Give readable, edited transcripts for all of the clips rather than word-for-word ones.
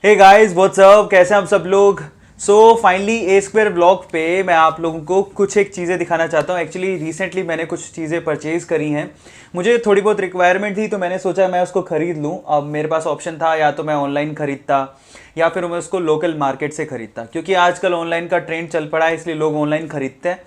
Hey guys what's up, कैसे हैं आप सब लोग। सो फाइनली ए स्क्वायर ब्लॉग पे मैं आप लोगों को कुछ एक चीज़ें दिखाना चाहता हूँ। एक्चुअली रिसेंटली मैंने कुछ चीज़ें परचेज़ करी हैं, मुझे थोड़ी बहुत रिक्वायरमेंट थी तो मैंने सोचा मैं उसको ख़रीद लूँ। अब मेरे पास ऑप्शन था या तो मैं ऑनलाइन ख़रीदता या फिर मैं उसको लोकल मार्केट से ख़रीदता, क्योंकि आजकल ऑनलाइन का ट्रेंड चल पड़ा है इसलिए लोग ऑनलाइन ख़रीदते हैं।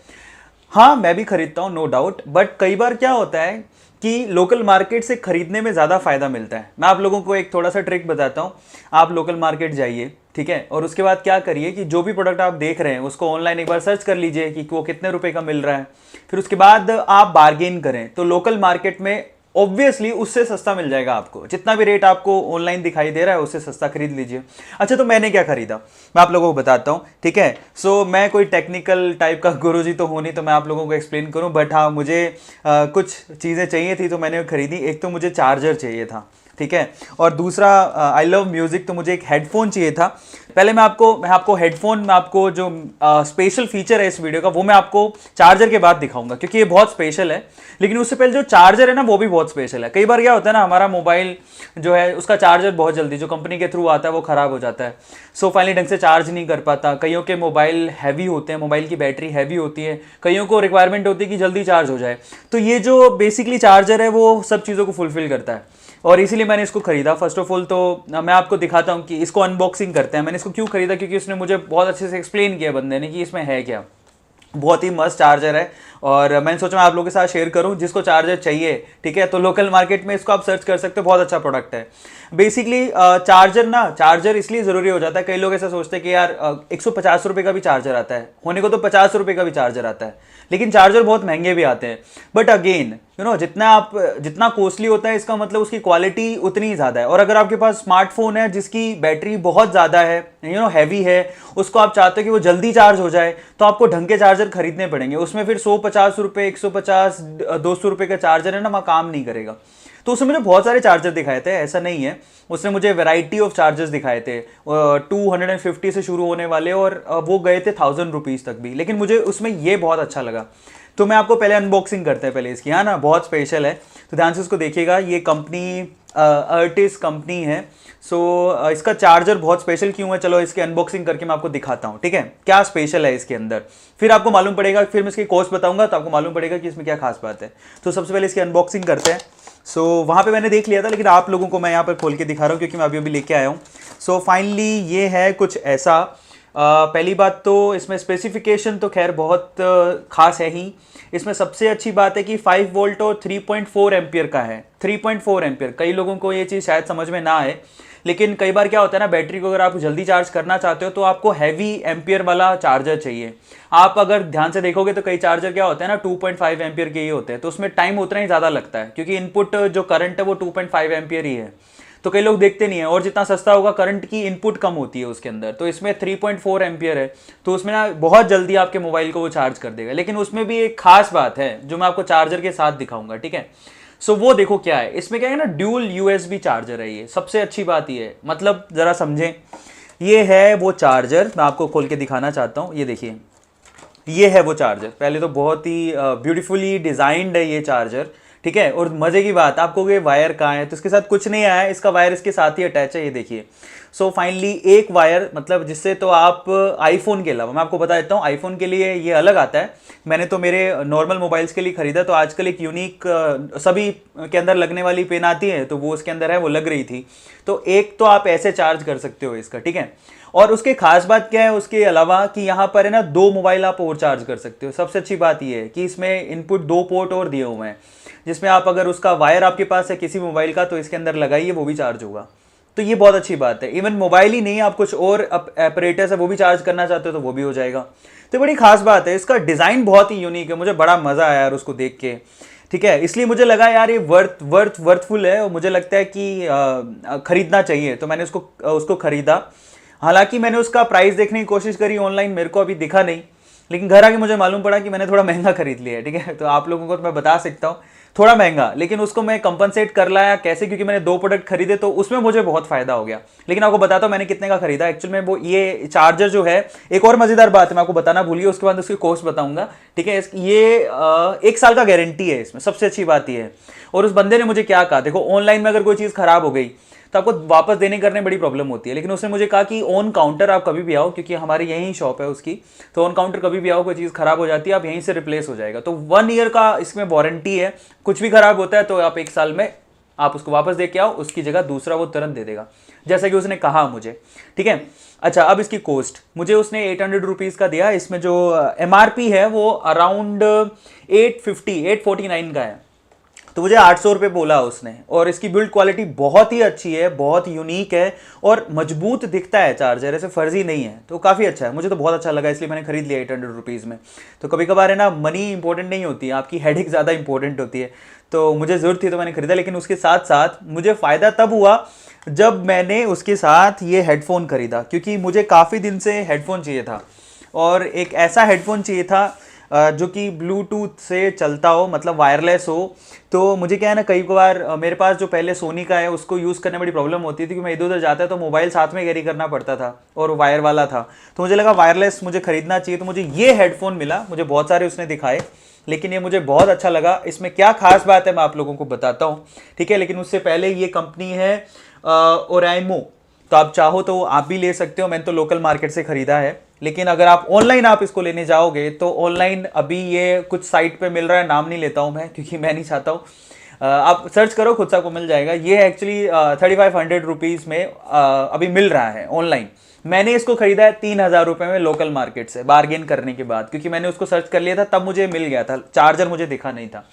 हाँ, मैं भी खरीदता हूँ, नो डाउट, बट कई बार क्या होता है कि लोकल मार्केट से खरीदने में ज़्यादा फ़ायदा मिलता है। मैं आप लोगों को एक थोड़ा सा ट्रिक बताता हूँ। आप लोकल मार्केट जाइए, ठीक है, और उसके बाद क्या करिए कि जो भी प्रोडक्ट आप देख रहे हैं उसको ऑनलाइन एक बार सर्च कर लीजिए कि वो कितने रुपए का मिल रहा है। फिर उसके बाद आप बार्गेन करें तो लोकल मार्केट में ऑब्वियसली उससे सस्ता मिल जाएगा आपको। जितना भी रेट आपको ऑनलाइन दिखाई दे रहा है उससे सस्ता खरीद लीजिए। अच्छा, तो मैंने क्या खरीदा मैं आप लोगों को बताता हूँ, ठीक है। सो मैं कोई टेक्निकल टाइप का गुरुजी तो हूँ नहीं तो मैं आप लोगों को एक्सप्लेन करूँ, बट हाँ मुझे कुछ चीज़ें चाहिए थी तो मैंने खरीदी। एक तो मुझे चार्जर चाहिए था, ठीक है, और दूसरा आई लव म्यूज़िक तो मुझे एक हेडफोन चाहिए था। पहले मैं आपको हेडफोन में आपको जो स्पेशल फीचर है इस वीडियो का वो मैं आपको चार्जर के बाद दिखाऊंगा, क्योंकि ये बहुत स्पेशल है। लेकिन उससे पहले जो चार्जर है ना वो भी बहुत स्पेशल है। कई बार क्या होता है ना, हमारा मोबाइल जो है उसका चार्जर बहुत जल्दी जो कंपनी के थ्रू आता है वो ख़राब हो जाता है। सो फाइनली ढंग से चार्ज नहीं कर पाता। कईयों के मोबाइल हैवी होते हैं, मोबाइल की बैटरी हैवी होती है, कईयों को रिक्वायरमेंट होती है कि जल्दी चार्ज हो जाए। तो ये जो बेसिकली चार्जर है वो सब चीज़ों को फुलफिल करता है और इसीलिए मैंने इसको खरीदा। फर्स्ट ऑफ ऑल तो मैं आपको दिखाता हूँ कि इसको अनबॉक्सिंग करते हैं। मैंने इसको क्यों खरीदा, क्योंकि उसने मुझे बहुत अच्छे से एक्सप्लेन किया बंदे ने कि इसमें है क्या। बहुत ही मस्त चार्जर है और मैंने सोचा मैं आप लोगों के साथ शेयर करूं। जिसको चार्जर चाहिए, ठीक है, तो लोकल मार्केट में इसको आप सर्च कर सकते हो, बहुत अच्छा प्रोडक्ट है। बेसिकली चार्जर इसलिए ज़रूरी हो जाता है, कई लोग ऐसा सोचते हैं कि यार 150 रुपये का भी चार्जर आता है, होने को तो 50 रुपये का भी चार्जर आता है, लेकिन चार्जर बहुत महंगे भी आते हैं। बट अगेन जितना कॉस्टली होता है इसका मतलब उसकी क्वालिटी उतनी ही ज़्यादा है। और अगर आपके पास स्मार्टफोन है जिसकी बैटरी बहुत ज़्यादा है, हैवी है, उसको आप चाहते हो कि वो जल्दी चार्ज हो जाए, तो आपको ढंग के चार्जर खरीदने पड़ेंगे। उसमें फिर 150 रुपये 150 200 रुपये का चार्जर है ना, वहाँ काम नहीं करेगा। तो उसने मुझे बहुत सारे चार्जर दिखाए थे, ऐसा नहीं है। उसने मुझे वैरायटी ऑफ चार्जर्स दिखाए थे, 250 से शुरू होने वाले और वो गए थे 1000 रुपीज़ तक भी। लेकिन मुझे उसमें ये बहुत अच्छा लगा। तो मैं आपको पहले अनबॉक्सिंग करते हैं पहले इसकी, हाँ ना, बहुत स्पेशल है तो ध्यान से उसको देखिएगा। ये कंपनी अर्टिस कंपनी है। सो इसका चार्जर बहुत स्पेशल क्यों है, चलो इसके अनबॉक्सिंग करके मैं आपको दिखाता हूँ, ठीक है, क्या स्पेशल है इसके अंदर। फिर आपको मालूम पड़ेगा, फिर मैं इसकी कॉस्ट बताऊंगा तो आपको मालूम पड़ेगा कि इसमें क्या खास बात है। तो सबसे पहले इसकी अनबॉक्सिंग करते हैं। सो वहाँ पे मैंने देख लिया था, लेकिन आप लोगों को मैं यहाँ पर खोल के दिखा रहा हूँ क्योंकि मैं अभी अभी लेके आया हूँ। सो फाइनली ये है कुछ ऐसा। पहली बात तो इसमें स्पेसिफिकेशन तो खैर बहुत खास है ही। इसमें सबसे अच्छी बात है कि 5 वोल्ट और 3.4 एम्पियर का है। 3.4 एम्पियर, कई लोगों को ये चीज़ शायद समझ में ना आए, लेकिन कई बार क्या होता है ना, बैटरी को अगर आप जल्दी चार्ज करना चाहते हो तो आपको हैवी एम्पियर वाला चार्जर चाहिए। आप अगर ध्यान से देखोगे तो कई चार्जर क्या होते हैं ना 2.5 एम्पियर के ही होते हैं, तो उसमें टाइम उतना ही ज़्यादा लगता है क्योंकि इनपुट जो करंट है वो 2.5 एम्पियर ही है। तो कई लोग देखते नहीं है, और जितना सस्ता होगा करंट की इनपुट कम होती है उसके अंदर। तो इसमें 3.4 एम्पियर है, तो उसमें ना बहुत जल्दी आपके मोबाइल को वो चार्ज कर देगा। लेकिन उसमें भी एक खास बात है जो मैं आपको चार्जर के साथ दिखाऊंगा, ठीक है। सो वो देखो क्या है इसमें, क्या है ना, ड्यूल यूएसबी चार्जर है। ये सबसे अच्छी बात ये है, मतलब जरा समझें, ये है वो चार्जर। मैं आपको खोल के दिखाना चाहता हूँ, ये देखिए, ये है वो चार्जर। पहले तो बहुत ही ब्यूटीफुली डिजाइंड है ये चार्जर, ठीक है। और मजे की बात, आपको ये वायर कहाँ है, तो इसके साथ कुछ नहीं आया है, इसका वायर इसके साथ ही अटैच है, ये देखिए। सो फाइनली एक वायर, मतलब जिससे तो आप आईफोन के अलावा, मैं आपको बता देता हूँ, आईफोन के लिए ये अलग आता है। मैंने तो मेरे नॉर्मल मोबाइल्स के लिए खरीदा, तो आजकल एक यूनिक सभी के अंदर लगने वाली पेन आती है, तो वो उसके अंदर है, वो लग रही थी। तो एक तो आप ऐसे चार्ज कर सकते हो इसका, ठीक है। और उसके खास बात क्या है उसके अलावा, कि यहाँ पर है ना 2 मोबाइल आप और चार्ज कर सकते हो। सबसे अच्छी बात ये है कि इसमें इनपुट 2 पोर्ट और दिए हुए हैं, जिसमें आप अगर उसका वायर आपके पास है किसी मोबाइल का तो इसके अंदर लगाइए, वो भी चार्ज होगा। तो ये बहुत अच्छी बात है। इवन मोबाइल ही नहीं, आप कुछ और ऑपरेटर्स है वो भी चार्ज करना चाहते हो तो वो भी हो जाएगा। तो बड़ी खास बात है, इसका डिज़ाइन बहुत ही यूनिक है, मुझे बड़ा मज़ा आया यार उसको देख के, ठीक है। इसलिए मुझे लगा यार ये वर्थफुल है और मुझे लगता है कि खरीदना चाहिए, तो मैंने उसको खरीदा। हालांकि मैंने उसका प्राइस देखने की कोशिश करी ऑनलाइन, मेरे को अभी दिखा नहीं, लेकिन घर आके मुझे मालूम पड़ा कि मैंने थोड़ा महंगा खरीद लिया है, ठीक है। तो आप लोगों को तो मैं बता सकता हूँ थोड़ा महंगा, लेकिन उसको मैं कंपनसेट कर लाया कैसे, क्योंकि मैंने 2 प्रोडक्ट खरीदे तो उसमें मुझे बहुत फायदा हो गया। लेकिन आपको बताता हूँ मैंने कितने का खरीदा एक्चुअल में। वो ये चार्जर जो है, एक और मजेदार बात है मैं आपको बताना भूल गया, उसके बाद उसकी कॉस्ट बताऊंगा, ठीक है। ये 1 साल का गारंटी है इसमें, सबसे अच्छी बात ये है। और उस बंदे ने मुझे क्या कहा, देखो ऑनलाइन में अगर कोई चीज़ खराब हो गई तो आपको वापस देने करने में बड़ी प्रॉब्लम होती है। लेकिन उसने मुझे कहा कि ऑन काउंटर आप कभी भी आओ, क्योंकि हमारी यही शॉप है उसकी, तो ऑन काउंटर कभी भी आओ, कोई चीज़ खराब हो जाती है आप यहीं से रिप्लेस हो जाएगा। तो 1 ईयर का इसमें वारंटी है, कुछ भी खराब होता है तो आप 1 साल में आप उसको वापस दे के आओ, उसकी जगह दूसरा वो तुरंत दे देगा, जैसा कि उसने कहा मुझे। ठीक है, अच्छा अब इसकी कॉस्ट मुझे उसने 800 रुपीज़ का दिया। इसमें जो MRP है वो अराउंड 849 का है, तो मुझे 800 रुपये बोला उसने। और इसकी बिल्ड क्वालिटी बहुत ही अच्छी है, बहुत यूनिक है और मजबूत दिखता है चार्जर, ऐसे फर्जी नहीं है, तो काफ़ी अच्छा है, मुझे तो बहुत अच्छा लगा, इसलिए मैंने खरीद लिया 800 रुपीज़ में। तो कभी कभार है ना, मनी इंपॉर्टेंट नहीं होती है, आपकी हेडेक ज़्यादा इंपॉर्टेंट होती है। तो मुझे ज़रूरत थी तो मैंने खरीदा, लेकिन उसके साथ साथ मुझे फ़ायदा तब हुआ जब मैंने उसके साथ ये हेडफोन खरीदा, क्योंकि मुझे काफ़ी दिन से हेडफोन चाहिए था और एक ऐसा हेडफोन चाहिए था जो कि ब्लूटूथ से चलता हो, मतलब वायरलेस हो। तो मुझे क्या है ना, कई बार मेरे पास जो पहले सोनी का है उसको यूज़ करने में बड़ी प्रॉब्लम होती थी, क्योंकि मैं इधर उधर जाता है तो मोबाइल साथ में कैरी करना पड़ता था और वायर वाला था। तो मुझे लगा वायरलेस मुझे खरीदना चाहिए, तो मुझे ये हेडफोन मिला। मुझे बहुत सारे उसने दिखाए, लेकिन ये मुझे बहुत अच्छा लगा। इसमें क्या खास बात है मैं आप लोगों को बताता हूँ, ठीक है। लेकिन उससे पहले ये कंपनी है ओराइमो, तो आप चाहो तो आप भी ले सकते हो। मैंने तो लोकल मार्केट से खरीदा है, लेकिन अगर आप ऑनलाइन आप इसको लेने जाओगे तो ऑनलाइन अभी ये कुछ साइट पे मिल रहा है, नाम नहीं लेता हूँ मैं क्योंकि मैं नहीं चाहता हूँ। आप सर्च करो, खुद सा को मिल जाएगा। ये एक्चुअली 3500 रुपीज़ में अभी मिल रहा है ऑनलाइन। मैंने इसको खरीदा है 3000 रुपये में लोकल मार्केट से, बार्गेन करने के बाद, क्योंकि मैंने उसको सर्च कर लिया था तब मुझे मिल गया था, चार्जर मुझे दिखा नहीं था।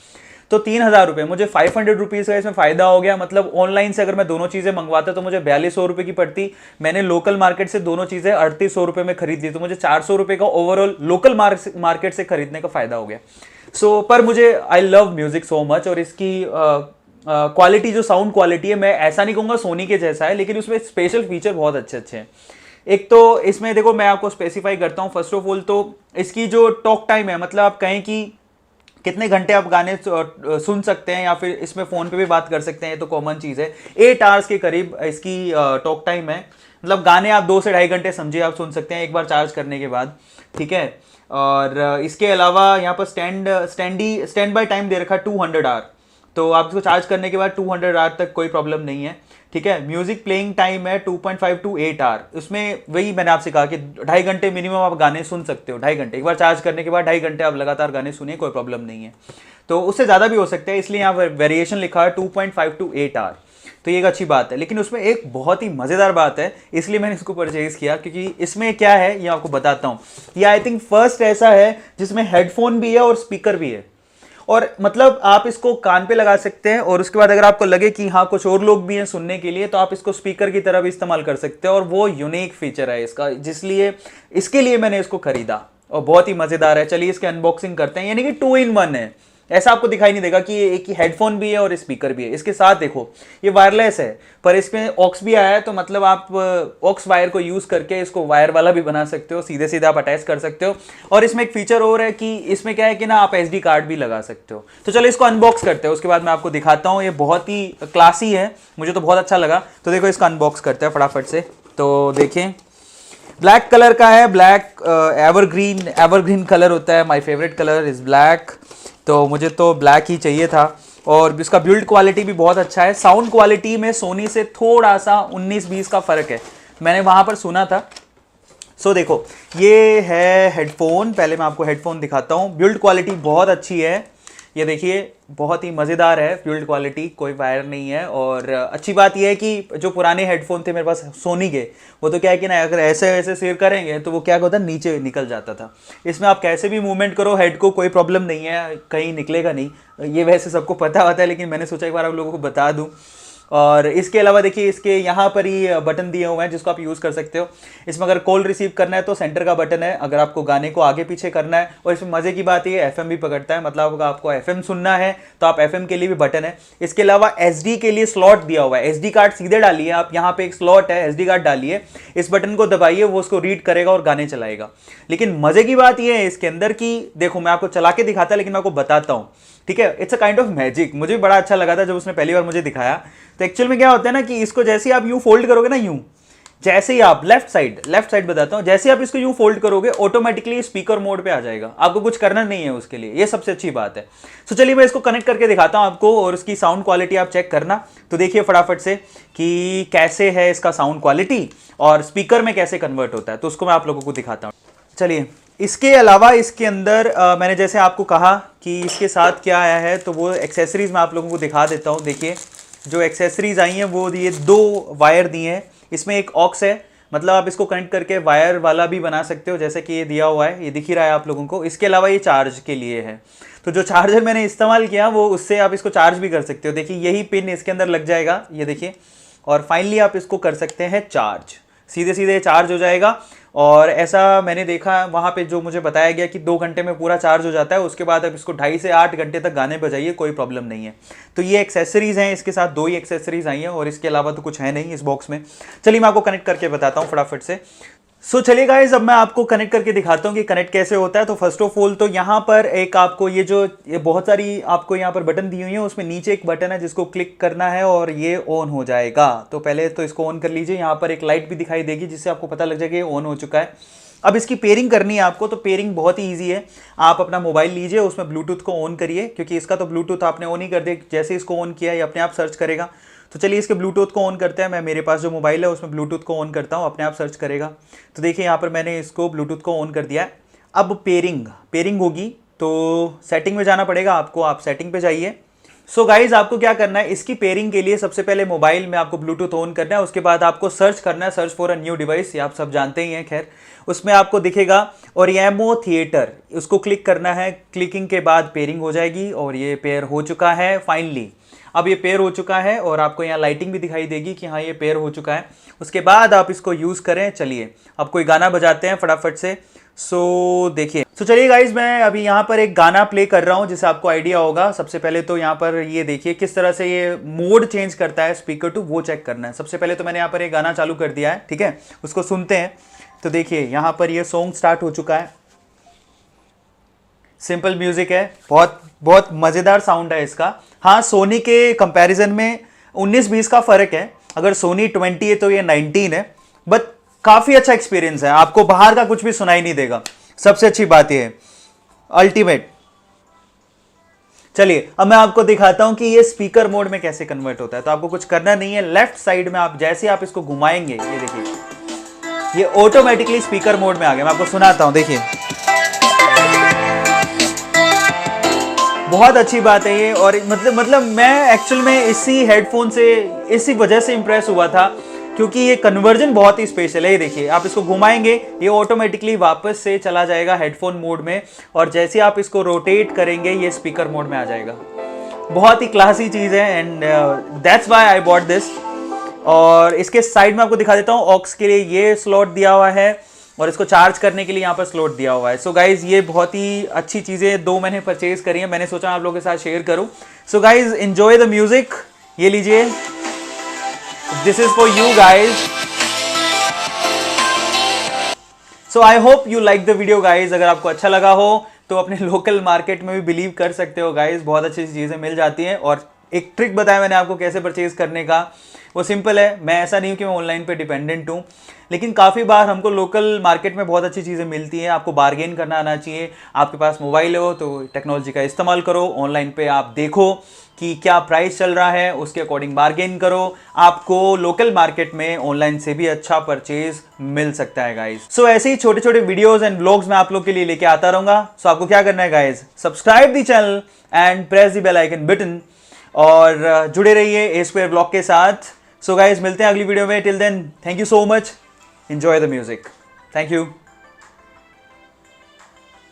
तो 3000 रुपये, मुझे 500 रुपीज़ का इसमें फ़ायदा हो गया। मतलब ऑनलाइन से अगर मैं दोनों चीज़ें मंगवाता तो मुझे 4200 रुपये की पड़ती। मैंने लोकल मार्केट से दोनों चीज़ें 3800 रुपये में खरीद ली, तो मुझे 400 रुपये का ओवरऑल लोकल मार्केट से खरीदने का फ़ायदा हो गया। पर मुझे I love music so much, और इसकी क्वालिटी जो साउंड क्वालिटी है, मैं ऐसा नहीं कहूँगा सोनी के जैसा है, लेकिन उसमें स्पेशल फीचर बहुत अच्छे अच्छे हैं। एक तो इसमें देखो, मैं आपको स्पेसिफाई करता हूँ। फर्स्ट ऑफ ऑल तो इसकी जो टॉक टाइम है, मतलब आप कहें कि कितने घंटे आप गाने सुन सकते हैं, या फिर इसमें फ़ोन पे भी बात कर सकते हैं, ये तो कॉमन चीज़ है। 8 आवर्स के करीब इसकी टॉक टाइम है, मतलब गाने आप 2 से ढाई घंटे समझिए आप सुन सकते हैं एक बार चार्ज करने के बाद, ठीक है। और इसके अलावा यहाँ पर स्टैंड बाय टाइम दे रखा है 200 आवर, तो आप इसको चार्ज करने के बाद 200 आवर तक कोई प्रॉब्लम नहीं है, ठीक है। म्यूजिक प्लेइंग टाइम है 2.5 to 8 आवर। उसमें वही मैंने आपसे कहा कि 2.5 घंटे मिनिमम आप गाने सुन सकते हो, 2.5 घंटे, एक बार चार्ज करने के बाद 2.5 घंटे आप लगातार गाने सुनिए, कोई प्रॉब्लम नहीं है। तो उससे ज़्यादा भी हो सकता है, इसलिए यहाँ वेरिएशन लिखा है 2.5 to 8 आवर, तो ये एक अच्छी बात है। लेकिन उसमें एक बहुत ही मज़ेदार बात है, इसलिए मैंने इसको परचेज़ किया, क्योंकि इसमें क्या है ये आपको बताता हूँ। ये आई थिंक फर्स्ट ऐसा है जिसमें हेडफोन भी है और स्पीकर भी है, और मतलब आप इसको कान पे लगा सकते हैं, और उसके बाद अगर आपको लगे कि हाँ कुछ और लोग भी हैं सुनने के लिए, तो आप इसको स्पीकर की तरह भी इस्तेमाल कर सकते हो। और वो यूनिक फीचर है इसका, जिसलिए इसके लिए मैंने इसको खरीदा, और बहुत ही मज़ेदार है। चलिए इसकी अनबॉक्सिंग करते हैं। यानी कि 2 in 1 है, ऐसा आपको दिखाई नहीं देगा कि ये एक ही हेडफोन भी है और स्पीकर भी है। इसके साथ देखो ये वायरलेस है, पर इसमें ऑक्स भी आया है, तो मतलब आप ऑक्स वायर को यूज़ करके इसको वायर वाला भी बना सकते हो, सीधे सीधे आप अटैच कर सकते हो। और इसमें एक फीचर और है कि इसमें क्या है कि ना, आप SD कार्ड भी लगा सकते हो। तो चलो इसको अनबॉक्स करते हैं, उसके बाद मैं आपको दिखाता हूँ। ये बहुत ही क्लासी है, मुझे तो बहुत अच्छा लगा। तो देखो इसका अनबॉक्स करते हैं फटाफट से। तो देखें, ब्लैक कलर का है, ब्लैक एवरग्रीन कलर होता है। My favourite colour is black, तो मुझे तो ब्लैक ही चाहिए था। और इसका बिल्ड क्वालिटी भी बहुत अच्छा है। साउंड क्वालिटी में सोनी से थोड़ा सा 19-20 का फ़र्क है, मैंने वहाँ पर सुना था। देखो ये है हेडफोन, पहले मैं आपको हेडफोन दिखाता हूँ। बिल्ड क्वालिटी बहुत अच्छी है, ये देखिए बहुत ही मज़ेदार है बिल्ड क्वालिटी, कोई वायर नहीं है। और अच्छी बात यह है कि जो पुराने हेडफोन थे मेरे पास सोनी के, वो तो क्या है कि ना, अगर ऐसे ऐसे शेयर करेंगे तो वो क्या होता है, नीचे निकल जाता था। इसमें आप कैसे भी मूवमेंट करो हेड को, कोई प्रॉब्लम नहीं है, कहीं निकलेगा नहीं। ये वैसे सबको पता होता है, लेकिन मैंने सोचा एक बार आप लोगों को बता दूँ। और इसके अलावा देखिए इसके यहाँ पर ही बटन दिए हुए हैं जिसको आप यूज़ कर सकते हो। इसमें अगर कॉल रिसीव करना है तो सेंटर का बटन है, अगर आपको गाने को आगे पीछे करना है। और इसमें मज़े की बात ये FM भी पकड़ता है, मतलब अगर आपको FM सुनना है तो आप FM के लिए भी बटन है। इसके अलावा SD के लिए स्लॉट दिया हुआ है, SD कार्ड सीधे डालिए आप, यहाँ पे एक स्लॉट है, SD कार्ड डालिए, इस बटन को दबाइए, वो उसको रीड करेगा और गाने चलाएगा। लेकिन मज़े की बात यह है इसके अंदर कि देखो, मैं आपको चला के दिखाता, लेकिन मैं आपको बताता हूँ, ठीक है। It's a kind of magic. मुझे बड़ा अच्छा लगा था जब उसने पहली बार मुझे दिखाया। तो एक्चुअल में क्या होता है ना कि इसको जैसे आप यूँ फोल्ड करोगे ना, यूँ जैसे ही आप लेफ्ट साइड बताता हूँ, जैसे ही आप इसको यूं फोल्ड करोगे ऑटोमेटिकली स्पीकर मोड पे आ जाएगा, आपको कुछ करना नहीं है उसके लिए, ये सबसे अच्छी बात है। सो चलिए मैं इसको कनेक्ट करके दिखाता हूँ आपको, और उसकी साउंड क्वालिटी आप चेक करना। तो देखिए फटाफट से कि कैसे है इसका साउंड क्वालिटी और स्पीकर में कैसे कन्वर्ट होता है, तो उसको मैं आप लोगों को दिखाता हूँ। चलिए, इसके अलावा इसके अंदर मैंने जैसे आपको कहा कि इसके साथ क्या आया है, तो वो एक्सेसरीज मैं आप लोगों को दिखा देता हूँ। देखिए जो एक्सेसरीज आई हैं वो ये 2 वायर दिए हैं, इसमें एक ऑक्स है, मतलब आप इसको कनेक्ट करके वायर वाला भी बना सकते हो, जैसे कि ये दिया हुआ है, ये दिख ही रहा है आप लोगों को। इसके अलावा ये चार्ज के लिए है, तो जो चार्जर मैंने इस्तेमाल किया वो उससे आप इसको चार्ज भी कर सकते हो। देखिए यही पिन इसके अंदर लग जाएगा, ये देखिए, और फाइनली आप इसको कर सकते हैं चार्ज, सीधे सीधे चार्ज हो जाएगा। और ऐसा मैंने देखा वहाँ पे, जो मुझे बताया गया कि 2 घंटे में पूरा चार्ज हो जाता है, उसके बाद आप इसको 2.5 से 8 घंटे तक गाने बजाइए, कोई प्रॉब्लम नहीं है। तो ये एक्सेसरीज हैं, इसके साथ 2 ही एक्सेसरीज आई हैं, और इसके अलावा तो कुछ है नहीं इस बॉक्स में। चलिए मैं आपको कनेक्ट करके बताता हूँ फटाफट से। सो चलिए गाइस, अब मैं आपको कनेक्ट करके दिखाता हूँ कि कनेक्ट कैसे होता है। तो फर्स्ट ऑफ ऑल तो यहाँ पर एक आपको ये बहुत सारी आपको यहाँ पर बटन दी हुई है, उसमें नीचे एक बटन है जिसको क्लिक करना है और ये ऑन हो जाएगा। तो पहले तो इसको ऑन कर लीजिए, यहाँ पर एक लाइट भी दिखाई देगी जिससे आपको पता लग जाएगा ये ऑन हो चुका है। अब इसकी पेयरिंग करनी है आपको, तो पेयरिंग बहुत ही ईजी है। आप अपना मोबाइल लीजिए, उसमें ब्लूटूथ को ऑन करिए, क्योंकि इसका तो ब्लूटूथ आपने ऑन ही कर दिया, जैसे इसको ऑन किया ये अपने आप सर्च करेगा। तो चलिए इसके ब्लूटूथ को ऑन करते हैं। मैं मेरे पास जो मोबाइल है उसमें ब्लूटूथ को ऑन करता हूँ, अपने आप सर्च करेगा। तो देखिए यहाँ पर मैंने इसको ब्लूटूथ को ऑन कर दिया है। अब पेयरिंग होगी, तो सेटिंग में जाना पड़ेगा आपको, आप सेटिंग पे जाइए। सो गाइज आपको क्या करना है, इसकी पेयरिंग के लिए सबसे पहले मोबाइल में आपको ब्लूटूथ ऑन करना है, उसके बाद आपको सर्च करना है, search for a new device, ये आप सब जानते ही हैं। खैर उसमें आपको दिखेगा ओरिएमो थिएटर, उसको क्लिक करना है। क्लिकिंग के बाद पेयरिंग हो जाएगी, और ये पेयर हो चुका है फाइनली। अब ये पेयर हो चुका है, और आपको यहाँ लाइटिंग भी दिखाई देगी कि हाँ ये पेयर हो चुका है। उसके बाद आप इसको यूज़ करें। चलिए अब कोई गाना बजाते हैं फटाफट से। सो देखिए, तो चलिए गाइज मैं अभी यहाँ पर एक गाना प्ले कर रहा हूँ जिससे आपको आइडिया होगा। सबसे पहले तो यहाँ पर ये देखिए किस तरह से ये मोड चेंज करता है स्पीकर टू, वो चेक करना है। सबसे पहले तो मैंने यहाँ पर एक गाना चालू कर दिया है, ठीक है, उसको सुनते हैं। तो देखिए यहाँ पर ये सॉन्ग स्टार्ट हो चुका है, सिंपल म्यूजिक है, बहुत बहुत मज़ेदार साउंड है इसका। हाँ सोनी के कंपैरिजन में 19-20 का फ़र्क है, अगर सोनी 20 है तो ये 19 है, बट काफ़ी अच्छा एक्सपीरियंस है, आपको बाहर का कुछ भी सुनाई नहीं देगा, सबसे अच्छी बात ये है, अल्टीमेट। चलिए अब मैं आपको दिखाता हूं कि ये स्पीकर मोड में कैसे कन्वर्ट होता है। तो आपको कुछ करना नहीं है, लेफ्ट साइड में आप जैसे आप इसको घुमाएंगे, ये देखिए ये ऑटोमेटिकली स्पीकर मोड में आ गया। मैं आपको सुनाता हूं, देखिए बहुत अच्छी बात है ये। और मतलब मैं एक्चुअल में इसी हेडफोन से इसी वजह से इंप्रेस हुआ था, क्योंकि ये कन्वर्जन बहुत ही स्पेशल है। ये देखिए आप इसको घुमाएंगे, ये ऑटोमेटिकली वापस से चला जाएगा हेडफोन मोड में, और जैसे आप इसको रोटेट करेंगे ये स्पीकर मोड में आ जाएगा। बहुत ही क्लासी चीज़ है, and that's why I bought this. और इसके साइड में आपको दिखा देता हूँ, ऑक्स के लिए ये स्लॉट दिया हुआ है, और इसको चार्ज करने के लिए यहाँ पर स्लॉट दिया हुआ है। सो गाइज ये बहुत ही अच्छी चीज़ें 2 मैंने परचेज करी हैं, मैंने सोचा आप लोगों के साथ शेयर करूँ। So guys enjoy the music, ये लीजिए, this is for you guys. So I hope you like the video guys. अगर आपको अच्छा लगा हो तो अपने लोकल मार्केट में भी बिलीव कर सकते हो गाइज, बहुत अच्छी चीज़ें मिल जाती हैं। और एक ट्रिक बताया मैंने आपको कैसे परचेज करने का, वो सिंपल है। मैं ऐसा नहीं हूँ कि मैं ऑनलाइन पे डिपेंडेंट हूँ, लेकिन काफ़ी बार हमको लोकल मार्केट में बहुत अच्छी चीज़ें मिलती हैं। आपको बार्गेन करना आना चाहिए, आपके पास मोबाइल हो तो टेक्नोलॉजी का इस्तेमाल करो, ऑनलाइन पे आप देखो कि क्या प्राइस चल रहा है, उसके अकॉर्डिंग बार्गेन करो, आपको लोकल मार्केट में ऑनलाइन से भी अच्छा परचेज मिल सकता है गाइज। सो ऐसे ही छोटे छोटे वीडियोस एंड व्लॉग्स मैं आप लोग के लिए लेके आता रहूँगा। सो आपको क्या करना है guys, subscribe the channel and press the bell icon button, और जुड़े रहिए ए स्क्वायर व्लॉग के साथ। सो गाइज मिलते हैं अगली वीडियो में, till then thank you so much, enjoy the music, thank you.